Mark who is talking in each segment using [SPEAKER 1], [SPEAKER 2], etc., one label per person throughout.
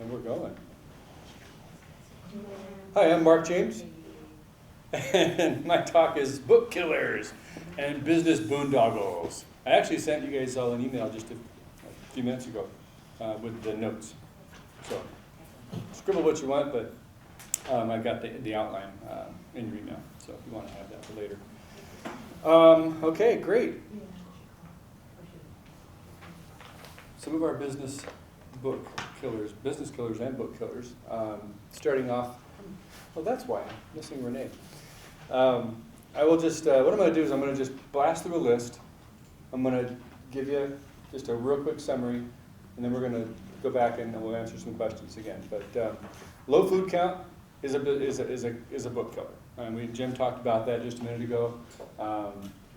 [SPEAKER 1] And we're going. Hi, I'm Mark James, and my talk is Book Killers and Business Boondoggles. I actually sent you guys all an email just a few minutes ago with the notes. So scribble what you want, but I got the outline in your email, so if you want to have that for later. Okay, great. Some of our business killers and book killers. Starting off, well, that's why I'm missing Renee. I will just, what I'm going to do is I'm going to just blast through a list. I'm going to give you just a real quick summary, and then we're going to go back and we'll answer some questions again. But low food count is a book killer. Jim talked about that just a minute ago.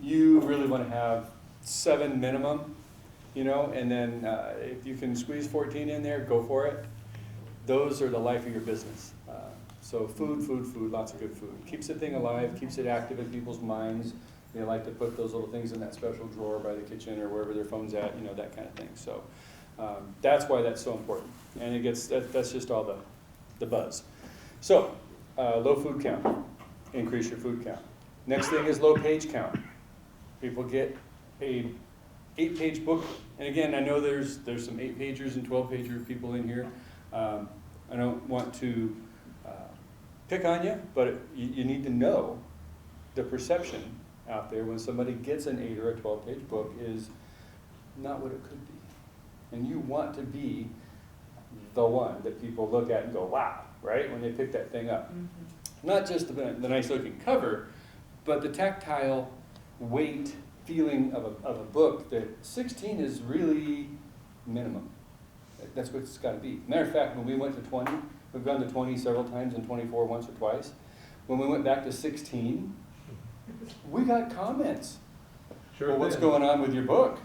[SPEAKER 1] You really want to have 7 minimum. And then if you can squeeze 14 in there, go for it. Those are the life of your business. So food, lots of good food. Keeps the thing alive, keeps it active in people's minds. They like to put those little things in that special drawer by the kitchen or wherever their phone's at, that kind of thing. So that's why that's so important. And that's just all the buzz. So low food count, increase your food count. Next thing is low page count. People get a 8-page book, and again, I know there's some 8-pagers and 12-pager people in here. I don't want to pick on you, but you need to know the perception out there when somebody gets an 8 or a 12-page book is not what it could be. And you want to be the one that people look at and go, wow, right, when they pick that thing up. Mm-hmm. Not just the nice-looking cover, but the tactile weight feeling of a book that 16 is really minimum. That's what it's got to be. Matter of fact, when we went to 20, we've gone to 20 several times and 24 once or twice. When we went back to 16, we got comments. Sure. Well, what's going on with your book?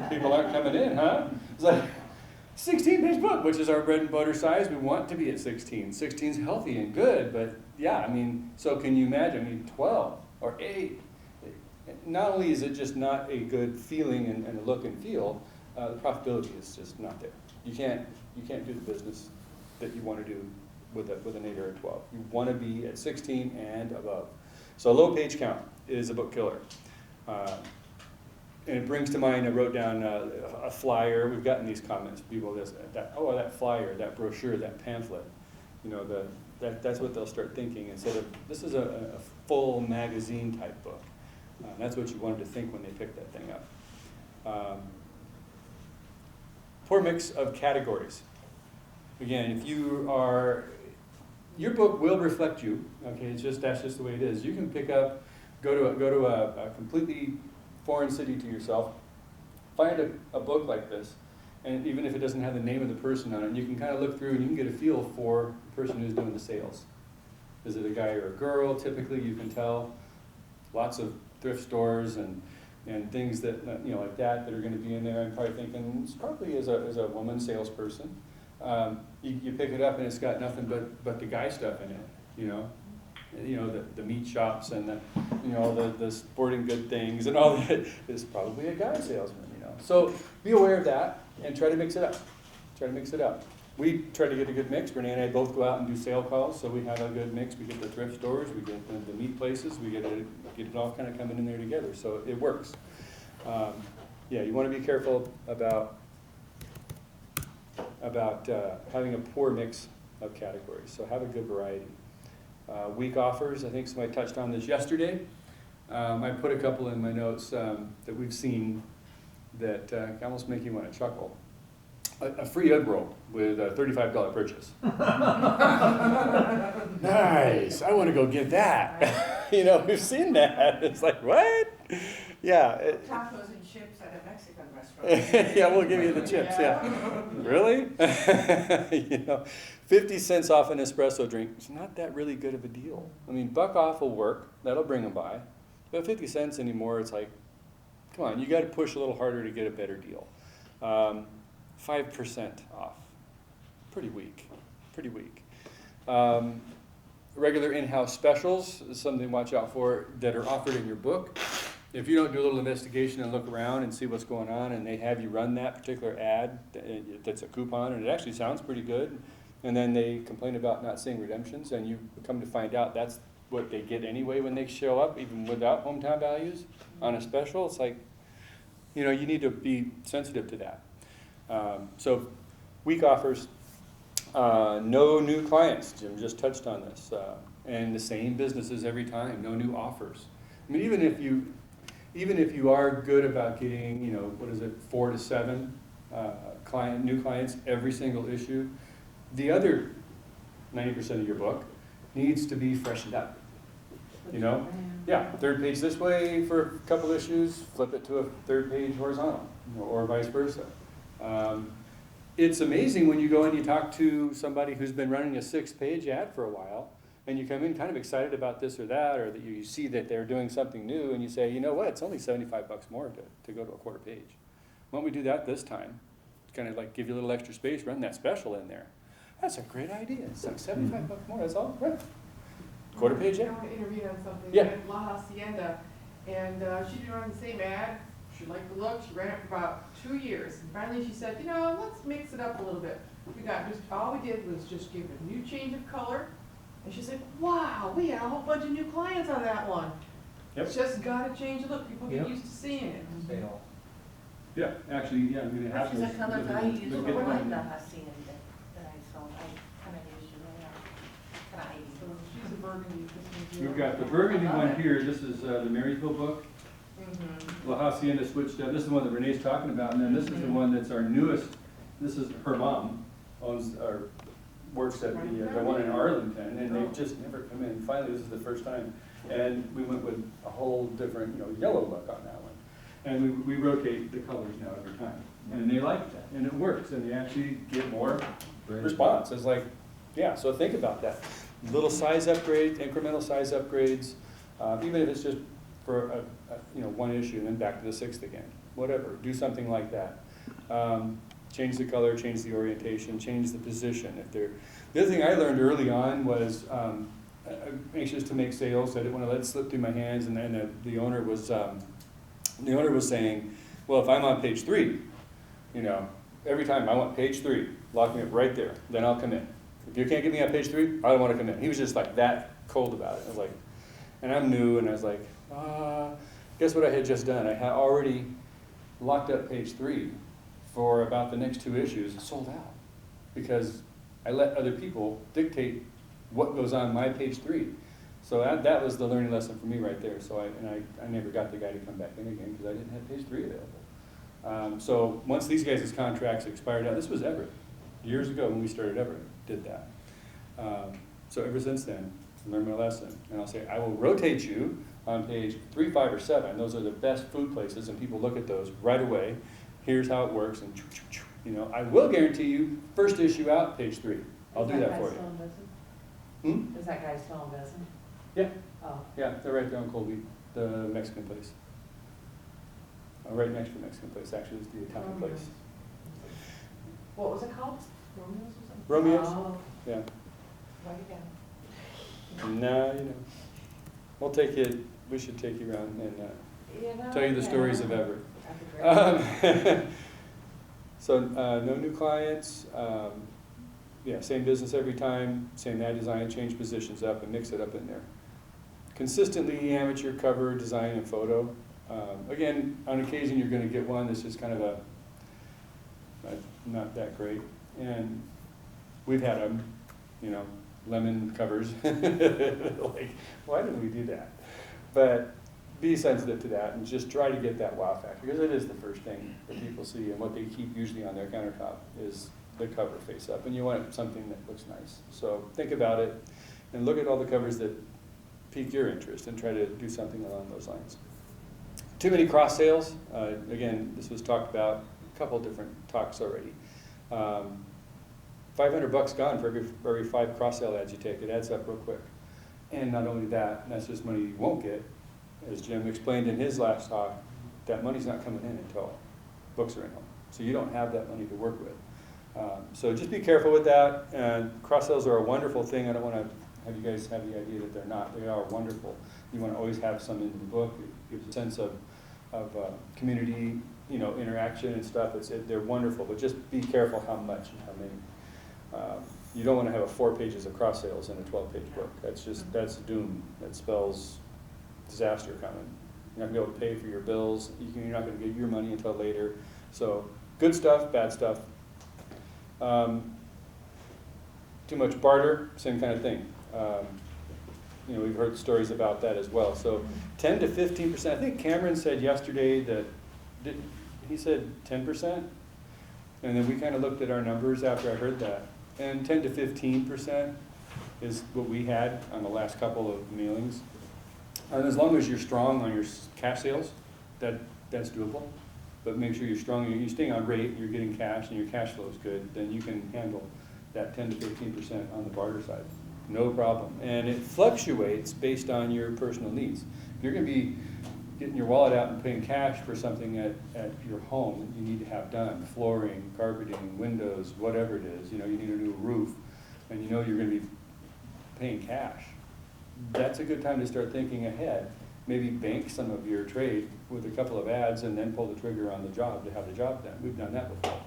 [SPEAKER 1] People aren't coming in, huh? It's like 16-page book, which is our bread and butter size. We want to be at 16. 16 is healthy and good, but yeah, so can you imagine? 12 or 8. Not only is it just not a good feeling and a look and feel, the profitability is just not there. You can't do the business that you want to do with an 8 or a 12. You want to be at 16 and above. So low page count is a book killer. And it brings to mind, I wrote down a flyer. We've gotten these comments, people, that flyer, that brochure, that pamphlet. That's what they'll start thinking instead of, this is a full magazine type book. That's what you wanted to think when they picked that thing up. Poor mix of categories. Again, if your book will reflect you. Okay, that's just the way it is. You can go to a completely foreign city to yourself, find a book like this, and even if it doesn't have the name of the person on it, you can kind of look through and you can get a feel for the person who's doing the sales. Is it a guy or a girl? Typically, you can tell. Lots of thrift stores and things that like that are going to be in there. I'm probably thinking it's probably as a woman salesperson. You pick it up and it's got nothing but the guy stuff in it. The meat shops and the sporting good things and all that. It's probably a guy salesman. So be aware of that and try to mix it up. We try to get a good mix. Renee and I both go out and do sale calls, so we have a good mix. We get the thrift stores, we get the meat places, we get it all kind of coming in there together, so it works. You want to be careful about having a poor mix of categories, so have a good variety. Weak offers, I think somebody touched on this yesterday. I put a couple in my notes that we've seen that almost make you want to chuckle. A free egg roll with a $35 purchase. Nice, I want to go get that. We've seen that. It's like, what? Yeah.
[SPEAKER 2] Tacos and chips at a Mexican restaurant.
[SPEAKER 1] Yeah, we'll give you the chips, yeah. Really? 50 cents off an espresso drink. It's not that really good of a deal. Buck off will work. That'll bring them by. But 50 cents anymore, it's like, come on, you got to push a little harder to get a better deal. 5% off. Pretty weak. Regular in-house specials is something to watch out for that are offered in your book. if you don't do a little investigation and look around and see what's going on, and they have you run that particular ad that's a coupon, and it actually sounds pretty good, and then they complain about not seeing redemptions, and you come to find out that's what they get anyway when they show up, even without hometown values on a special, it's like, you know, you need to be sensitive to that. So week offers, no new clients, Jim just touched on this, and the same businesses every time, no new offers. I mean, even if you are good about getting, you know, 4 to 7 new clients every single issue, the other 90% of your book needs to be freshened up. You know, yeah, 3rd page this way for a couple issues, flip it to a 3rd page horizontal, or vice versa. It's amazing when you go and you talk to somebody who's been running a 6-page ad for a while, and you come in kind of excited about this or that, or that you see that they're doing something new, and you say, you know what, it's only $75 more to go to a 1/4 page. Why don't we do that this time? Kind of like give you a little extra space, run that special in there. That's a great idea. It's like $75 more, that's all, right? 1/4 page
[SPEAKER 3] I
[SPEAKER 1] ad.
[SPEAKER 3] want to intervene on something.
[SPEAKER 1] Yeah.
[SPEAKER 3] We had La Hacienda, and she'd been running the same ad. She liked the look. She ran it for about 2 years. And finally she said, you know, let's mix it up a little bit. All we did was just give a new change of color. And she's like, wow, we had a whole bunch of new clients on that one.
[SPEAKER 1] Yep.
[SPEAKER 3] It's just got to change the look. People get
[SPEAKER 4] Yep.
[SPEAKER 3] used to seeing it.
[SPEAKER 4] Sale.
[SPEAKER 1] Yeah, actually, yeah, I'm gonna have
[SPEAKER 2] Which is a color that I use
[SPEAKER 1] look
[SPEAKER 2] for
[SPEAKER 1] at
[SPEAKER 2] my
[SPEAKER 1] them.
[SPEAKER 2] La Hacienda that I sold. I kind of use it right now.
[SPEAKER 3] So she's a burgundy. This one's
[SPEAKER 1] We've
[SPEAKER 3] yellow.
[SPEAKER 1] got the burgundy one here, this is the Marysville book.
[SPEAKER 3] Mhm.
[SPEAKER 1] La Hacienda switched up, this is the one that Renee's talking about, and then this is the one that's our newest, this is her mom, owns, or works at the one in Arlington, and they've just never come in. Finally, this is the first time, and we went with a whole different, you know, yellow look on that one. And we rotate the colors now every time, and they like that, and it works, and they actually get more response. It's like, yeah, so think about that. Little size upgrades, incremental size upgrades, even if it's just for you know, 1 issue and then back to the 6th again, whatever, do something like that. Change the color, change the orientation, change the position. The other thing I learned early on was I'm anxious to make sales. I didn't want to let it slip through my hands, and then the owner was saying, well, if I'm on page 3, you know, every time I want page 3, lock me up right there, then I'll come in. If you can't get me on page 3, I don't want to come in. He was just like that cold about it. I was like, and I'm new, and I was like, guess what I had just done? I had already locked up page 3 for about the next 2 issues, sold out, because I let other people dictate what goes on my page 3. So that was the learning lesson for me right there. So I never got the guy to come back in again because I didn't have page 3 available. So once these guys' contracts expired out, this was Everett, years ago when we started Everett, did that. So ever since then, I learned my lesson. And I'll say, I will rotate you on page 3, 5, or 7. Those are the best food places, and people look at those right away. Here's how it works, and you know, I will guarantee you, first issue out, page 3. I'll do that for you.
[SPEAKER 2] Is that guy still in business?
[SPEAKER 1] Yeah,
[SPEAKER 2] Oh.
[SPEAKER 1] yeah, they're right there on Colby, the Mexican place. Right next to the Mexican place, actually, is the Italian place.
[SPEAKER 2] What was it called?
[SPEAKER 3] Romeo's or something?
[SPEAKER 1] Romeo's?
[SPEAKER 2] Oh,
[SPEAKER 1] Yeah.
[SPEAKER 2] write it down.
[SPEAKER 1] No, you know, we'll take you, we should take you around and
[SPEAKER 2] You know,
[SPEAKER 1] tell you the
[SPEAKER 2] yeah.
[SPEAKER 1] stories of Everett.
[SPEAKER 2] That'd be great.
[SPEAKER 1] So, no new clients, yeah, same business every time, same ad design, change positions up and mix it up in there. Consistently amateur cover, design, and photo. Again, on occasion you're gonna get one that's just kind of not that great. And we've had them, you know, lemon covers. Like, why did we do that? But be sensitive to that and just try to get that wow factor, because it is the first thing that people see, and what they keep usually on their countertop is the cover face up, and you want something that looks nice. So think about it and look at all the covers that pique your interest and try to do something along those lines. Too many cross sales. Again, this was talked about a couple different talks already. $500 gone for every 5 cross sale ads you take. It adds up real quick. And not only that, and that's just money you won't get. As Jim explained in his last talk, that money's not coming in until books are in them. So you don't have that money to work with. So just be careful with that. And cross sales are a wonderful thing. I don't want to have you guys have the idea that they're not. They are wonderful. You want to always have some in the book. It gives a sense of community, interaction and stuff. They're wonderful, but just be careful how much and how many. You don't want to have 4 pages of cross sales in a 12-page book. That's doom. That spells disaster coming. You're not going to be able to pay for your bills. You're not going to get your money until later. So good stuff, bad stuff. Too much barter, same kind of thing. We've heard stories about that as well. So 10 to 15%. I think Cameron said yesterday that, he said 10%? And then we kind of looked at our numbers after I heard that. And 10 to 15% is what we had on the last couple of mailings. And as long as you're strong on your cash sales, that's doable. But make sure you're strong, you're staying on rate, you're getting cash, and your cash flow is good, then you can handle that 10 to 15% on the barter side. No problem. And it fluctuates based on your personal needs. If you're going to be getting your wallet out and paying cash for something at your home that you need to have done, flooring, carpeting, windows, whatever it is, you need a new roof, and you're going to be paying cash, that's a good time to start thinking ahead. Maybe bank some of your trade with a couple of ads and then pull the trigger on the job to have the job done. We've done that before.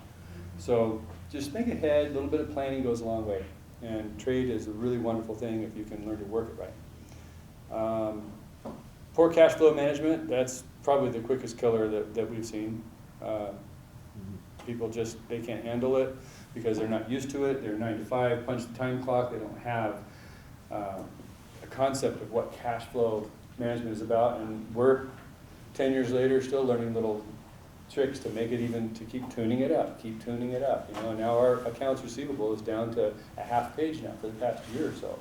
[SPEAKER 1] So just think ahead. A little bit of planning goes a long way. And trade is a really wonderful thing if you can learn to work it right. Poor cash flow management, that's probably the quickest killer that we've seen. People they can't handle it because they're not used to it. They're 9 to 5, punch the time clock. They don't have a concept of what cash flow management is about. And we're 10 years later still learning little tricks to make it to keep tuning it up. And now our accounts receivable is down to a half page now for the past year or so.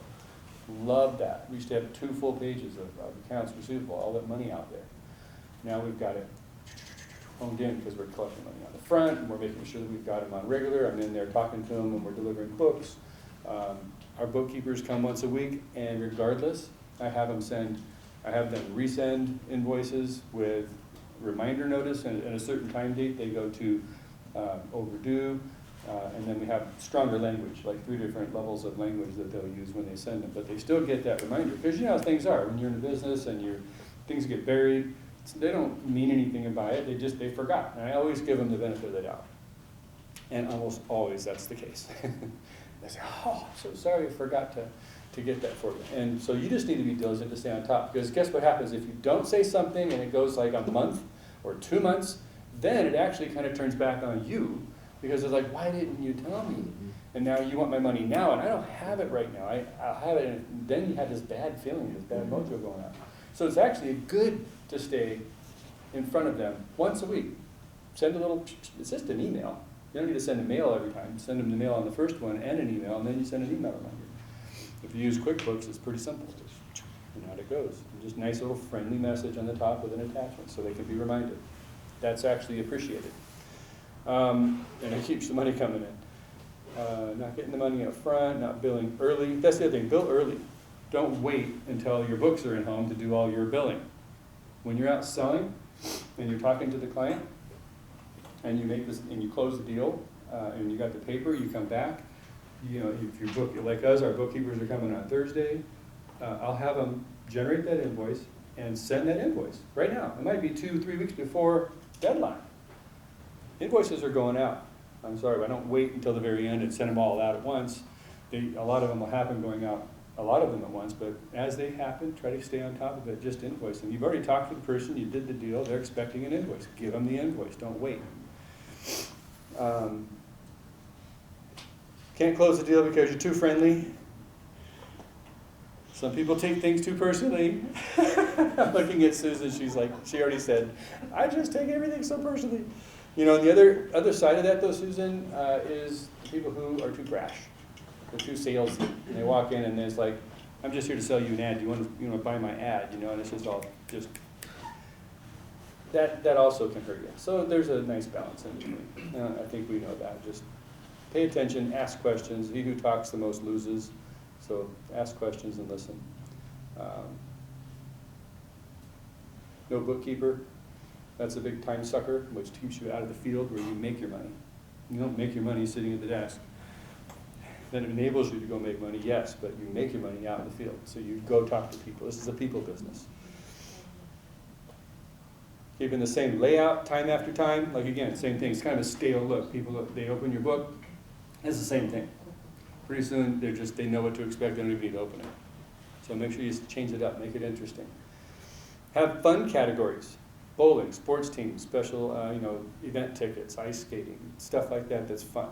[SPEAKER 1] Love that. We used to have 2 full pages of accounts receivable, all that money out there. Now we've got it honed in because we're collecting money on the front, and we're making sure that we've got them on regular. I'm in there talking to them when we're delivering books. Our bookkeepers come once a week, and regardless, I have them resend invoices with reminder notice and a certain time date. They go to overdue. And then we have stronger language, like 3 different levels of language that they'll use when they send them. But they still get that reminder, because you know how things are. When you're in a business and things get buried, they don't mean anything by it. They forgot. And I always give them the benefit of the doubt. And almost always that's the case. They say, oh, I'm so sorry, I forgot to get that for you. And so you just need to be diligent to stay on top. Because guess what happens? If you don't say something and it goes like a month or 2 months, then it actually kind of turns back on you. Because it's like, why didn't you tell me? And now you want my money now, and I don't have it right now. I'll have it, and then you have this bad feeling, this bad mojo going on. So it's actually good to stay in front of them once a week. Send it's just an email. You don't need to send a mail every time. Send them the mail on the first one and an email, and then you send an email reminder. If you use QuickBooks, it's pretty simple. You know how it goes. Just a nice little friendly message on the top with an attachment so they can be reminded. That's actually appreciated. And it keeps the money coming in. Not getting the money up front, not billing early. That's the other thing, bill early. Don't wait until your books are in home to do all your billing. When you're out selling and you're talking to the client and you close the deal and you got the paper, you come back. If your like us, our bookkeepers are coming on Thursday. I'll have them generate that invoice and send that invoice right now. It might be 2-3 weeks before deadline. Invoices are going out. I'm sorry, I don't wait until the very end and send them all out at once. A lot of them will happen going out, a lot of them at once, but as they happen, try to stay on top of it, just invoice them. You've already talked to the person, you did the deal, they're expecting an invoice. Give them the invoice, don't wait. Can't close the deal because you're too friendly. Some people take things too personally. I'm looking at Susan, she already said, I just take everything so personally. The other side of that, though, Susan, is people who are too brash. They're too salesy. And they walk in and it's like, I'm just here to sell you an ad. Do you want to buy my ad? And it's just all that also can hurt you. So there's a nice balance in between. I think we know that. Just pay attention, ask questions. He who talks the most loses. So ask questions and listen. No bookkeeper. That's a big time sucker, which keeps you out of the field where you make your money. You don't make your money sitting at the desk. that enables you to go make money, yes, but you make your money out in the field. So you go talk to people. This is a people business. Keeping the same layout time after time, like again, same thing, it's kind of a stale look. People, they open your book, it's the same thing. Pretty soon, they know what to expect, they don't even need to open it. So make sure you change it up, make it interesting. Have fun categories, bowling, sports teams, special, event tickets, ice skating, stuff like that that's fun.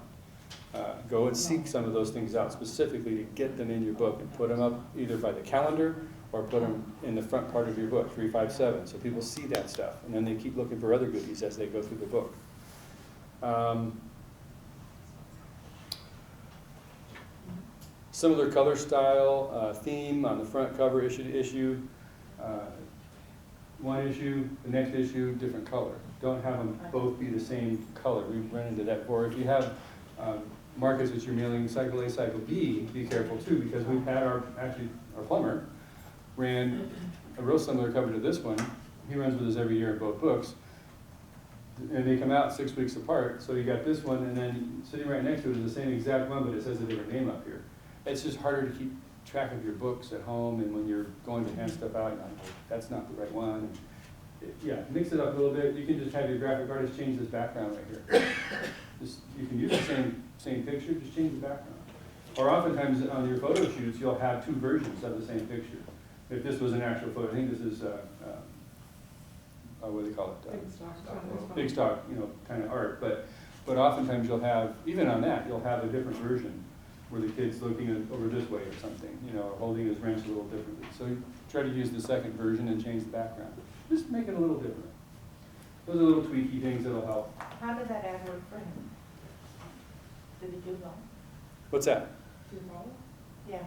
[SPEAKER 1] Go and seek some of those things out specifically to get them in your book and put them up either by the calendar or put them in the front part of your book, 357, so people see that stuff. And then they keep looking for other goodies as they go through the book. Similar color style, theme on the front cover, issue to issue. One issue, the next issue, different color. Don't have them both be the same color. We've run into that before. If you have markets that you're mailing cycle A, cycle B, be careful too, because we've had our plumber ran a real similar cover to this one. He runs with us every year in both books. And they come out 6 weeks apart, so you got this one, and then sitting right next to it is the same exact one, but it says a different name up here. It's just harder to keep track of your books at home, and when you're going to hand stuff out, you're like, that's not the right one. Yeah, mix it up a little bit. You can just have your graphic artist change this background right here. You can use the same picture, just change the background. Or oftentimes on your photo shoots, you'll have two versions of the same picture. If this was an actual photo, I think this is, what do they call it? Big stock, kind of art. But oftentimes you'll have, even on that, you'll have a different version where the kid's looking over this way or something, or holding his wrench a little differently. So you try to use the second version and change the background. Just make it a little different. Those are little tweaky things that'll help.
[SPEAKER 2] How did that ad work for him? Did he do well?
[SPEAKER 1] What's that?
[SPEAKER 2] Yeah.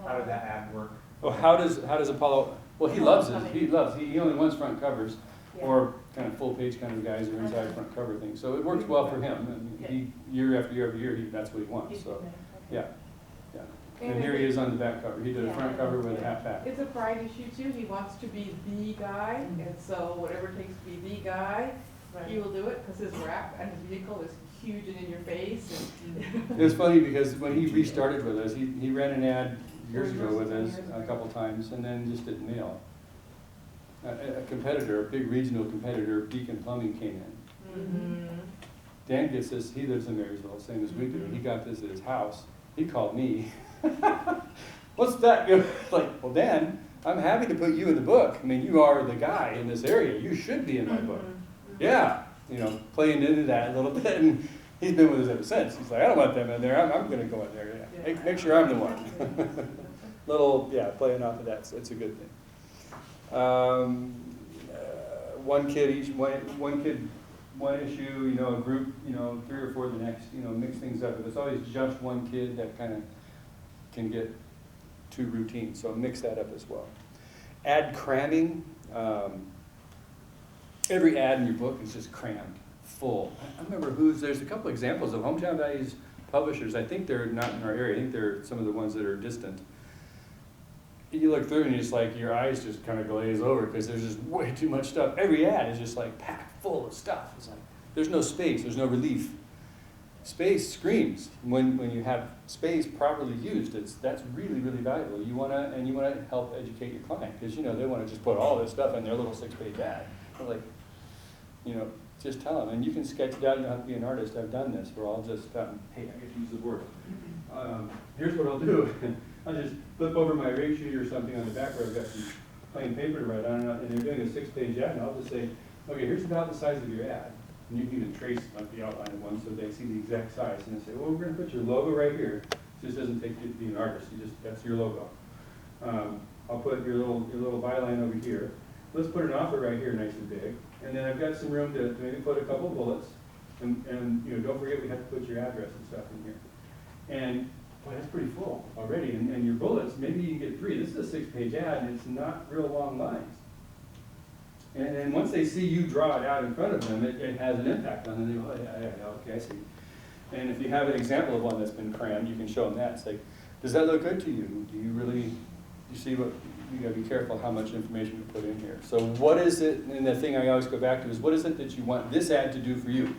[SPEAKER 4] How did that ad work?
[SPEAKER 1] Oh, how does Apollo? Well, he loves it. He only wants front covers,
[SPEAKER 2] Yeah.
[SPEAKER 1] or kind of full page kind of guys or inside front cover things. So it works well for him. And he year after year after year, that's what he wants. So yeah. And here he is on the back cover. He did a front cover with a half back.
[SPEAKER 3] It's a pride issue too. He wants to be the guy, and so whatever it takes to be the guy, he will do it, because his wrap and his vehicle is huge and in your face.
[SPEAKER 1] It was funny because when he restarted with us, he ran an ad years ago with us a couple times and then just didn't mail. A competitor, a big regional competitor, Beacon Plumbing, came in.
[SPEAKER 3] Mm-hmm.
[SPEAKER 1] Dan gets this, he lives in Marysville, same as we do. He got this at his house. He called me. What's that? Like, well, Dan, I'm happy to put you in the book. I mean, you are the guy in this area. You should be in my book. Yeah, playing into that a little bit. And he's been with us ever since. He's like, I don't want them in there. I'm going to go in there. Yeah. Make sure I'm the one. Playing off of that. So it's a good thing. One kid each, one kid, one issue, a group, 3 or 4 the next, mix things up. If it's always just one kid, that kind of can get too routine. So mix that up as well. Ad cramming. Every ad in your book is just crammed, full. I remember there's a couple examples of Hometown Values publishers. I think they're not in our area. I think they're some of the ones that are distant. You look through and you just your eyes just kind of glaze over because there's just way too much stuff. Every ad is just packed full of stuff. It's there's no space, there's no relief. Space screams. When you have space properly used, that's really, really valuable. You want to help educate your client because they want to just put all this stuff in their little 6-page ad. But just tell them, and you can sketch it out. You don't have to be an artist. I've done this where I'll just hey, I get to use the word. Here's what I'll do. I'll just flip over my rate sheet or something on the back where I've got some plain paper to write on, and they're doing a 6-page ad, and I'll just say, okay, here's about the size of your ad. And you can even trace the outline of one so they see the exact size. And they say, well, we're going to put your logo right here. It just doesn't take you to be an artist. That's your logo. I'll put your little byline over here. Let's put an offer right here, nice and big. And then I've got some room to maybe put a couple bullets. And don't forget we have to put your address and stuff in here. And boy, that's pretty full already. And your bullets, maybe you can get 3. This is a 6-page ad, and it's not real long lines. And then once they see you draw it out in front of them, it has an impact on them. They go, oh, yeah, okay, I see. And if you have an example of one that's been crammed, you can show them that. It's does that look good to you? Do you see what, you gotta be careful how much information you put in here. So what is it, and the thing I always go back to is, what is it that you want this ad to do for you?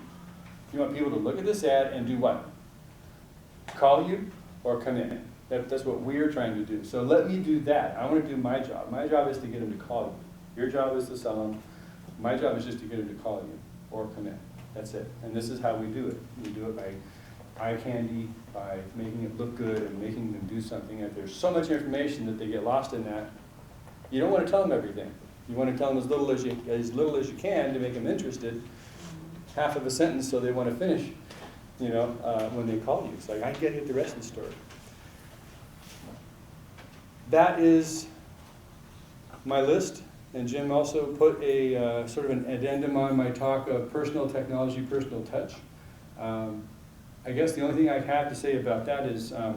[SPEAKER 1] You want people to look at this ad and do what? Call you, or come in. That's what we're trying to do. So let me do that. I want to do my job. My job is to get them to call you. Your job is to sell them. My job is just to get them to call you or come in. That's it. And this is how we do it. We do it by eye candy, by making it look good and making them do something. If there's so much information that they get lost in that, you don't want to tell them everything. You want to tell them as little as you can to make them interested. Half of a sentence so they want to finish, when they call you. It's like, I get the rest of the story. That is my list. And Jim also put a sort of an addendum on my talk of personal technology, personal touch. I guess the only thing I have to say about that is I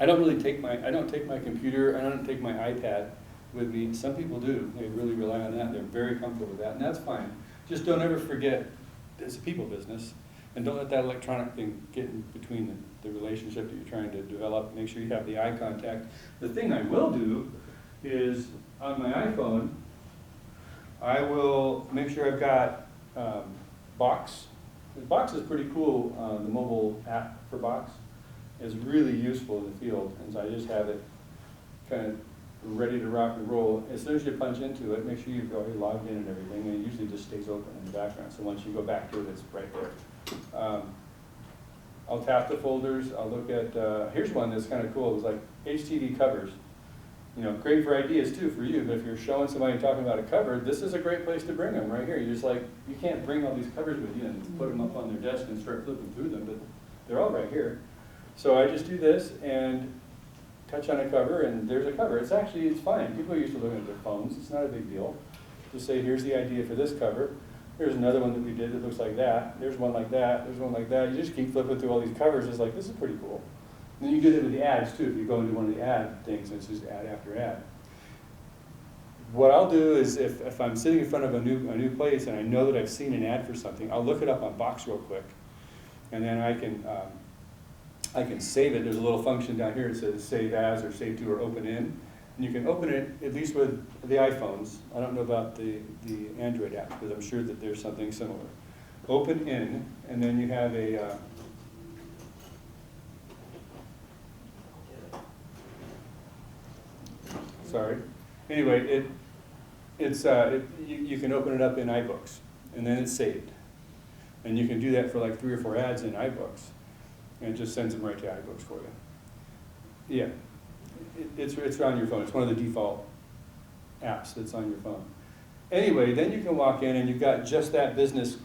[SPEAKER 1] don't take my computer, I don't take my iPad with me. Some people do. They really rely on that. They're very comfortable with that, and that's fine. Just don't ever forget it's a people business, and don't let that electronic thing get in between the relationship that you're trying to develop. Make sure you have the eye contact. The thing I will do is on my iPhone, I will make sure I've got Box. Box is pretty cool. The mobile app for Box is really useful in the field, and so I just have it kind of ready to rock and roll. As soon as you punch into it, make sure you've already logged in and everything, and it usually just stays open in the background. So once you go back to it, it's right there. I'll tap the folders. I'll look at, here's one that's kind of cool. It was like HTV covers. Great for ideas too for you, but if you're showing somebody talking about a cover, this is a great place to bring them right here. You can't bring all these covers with you and put them up on their desk and start flipping through them, but they're all right here. So I just do this and touch on a cover, and there's a cover. It's fine. People are used to looking at their phones. It's not a big deal. Just say, here's the idea for this cover. Here's another one that we did that looks like that. There's one like that. There's one like that. You just keep flipping through all these covers. It's like, this is pretty cool. And then you do it with the ads too. If you go into one of the ad things, it's just ad after ad. What I'll do is if I'm sitting in front of a new place and I know that I've seen an ad for something, I'll look it up on Box real quick, and then I can save it. There's a little function down here that says save as or save to or open in. And you can open it, at least with the iPhones. I don't know about the Android apps, but I'm sure that there's something similar. Open in, and then you have a sorry. Anyway, you can open it up in iBooks, and then it's saved. And you can do that for like 3 or 4 ads in iBooks, and it just sends them right to iBooks for you. Yeah, it's on your phone. It's one of the default apps that's on your phone. Anyway, then you can walk in and you've got just that business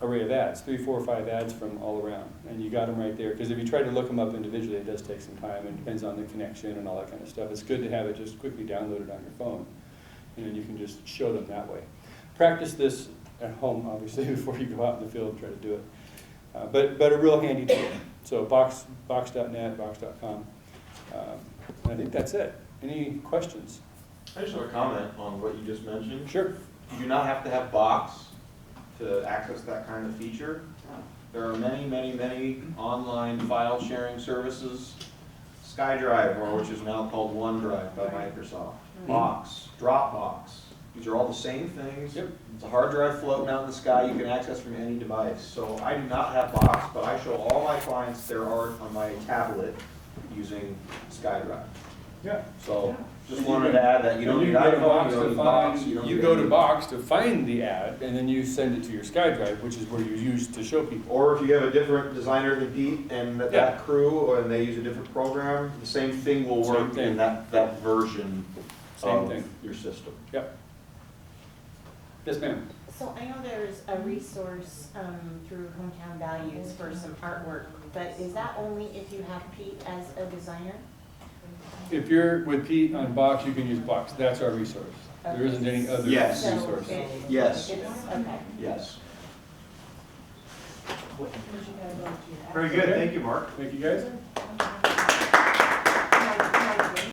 [SPEAKER 1] array of ads, 3, 4, 5 ads from all around, and you got them right there. Because if you try to look them up individually, it does take some time, and it depends on the connection and all that kind of stuff. It's good to have it just quickly downloaded on your phone, and then you can just show them that way. Practice this at home, obviously, before you go out in the field and try to do it. But a real handy tool. So box.net, box.com. I think that's it. Any questions?
[SPEAKER 5] I just want to comment on what you just mentioned.
[SPEAKER 1] Sure.
[SPEAKER 5] You do not have to have Box to access that kind of feature. There are many, many, many online file sharing services. SkyDrive, or which is now called OneDrive by Microsoft. Box, Dropbox. These are all the same things.
[SPEAKER 1] Yep.
[SPEAKER 5] It's a hard drive floating out in the sky you can access from any device. So I do not have Box, but I show all my clients their art on my tablet using SkyDrive.
[SPEAKER 1] Yeah.
[SPEAKER 5] So just wanted to add that you don't need iPhone, you don't need Box.
[SPEAKER 1] You go to Box to find the ad, and then you send it to your SkyDrive, which is where you use to show people.
[SPEAKER 5] Or if you have a different designer than Pete and that crew, and they use a different program, the same thing will work in that version of your system.
[SPEAKER 1] Yep. Yes, ma'am.
[SPEAKER 2] So I know there's a resource through Hometown Values for some artwork, but is that only if you have Pete as a designer?
[SPEAKER 1] If you're with Pete on Box, you can use Box. That's our resource. There isn't any other
[SPEAKER 5] Yes.
[SPEAKER 1] resource.
[SPEAKER 5] Yes.
[SPEAKER 2] Okay.
[SPEAKER 5] Yes.
[SPEAKER 3] What you gotta go to.
[SPEAKER 5] Very good, thank you, Mark.
[SPEAKER 1] Thank you, guys.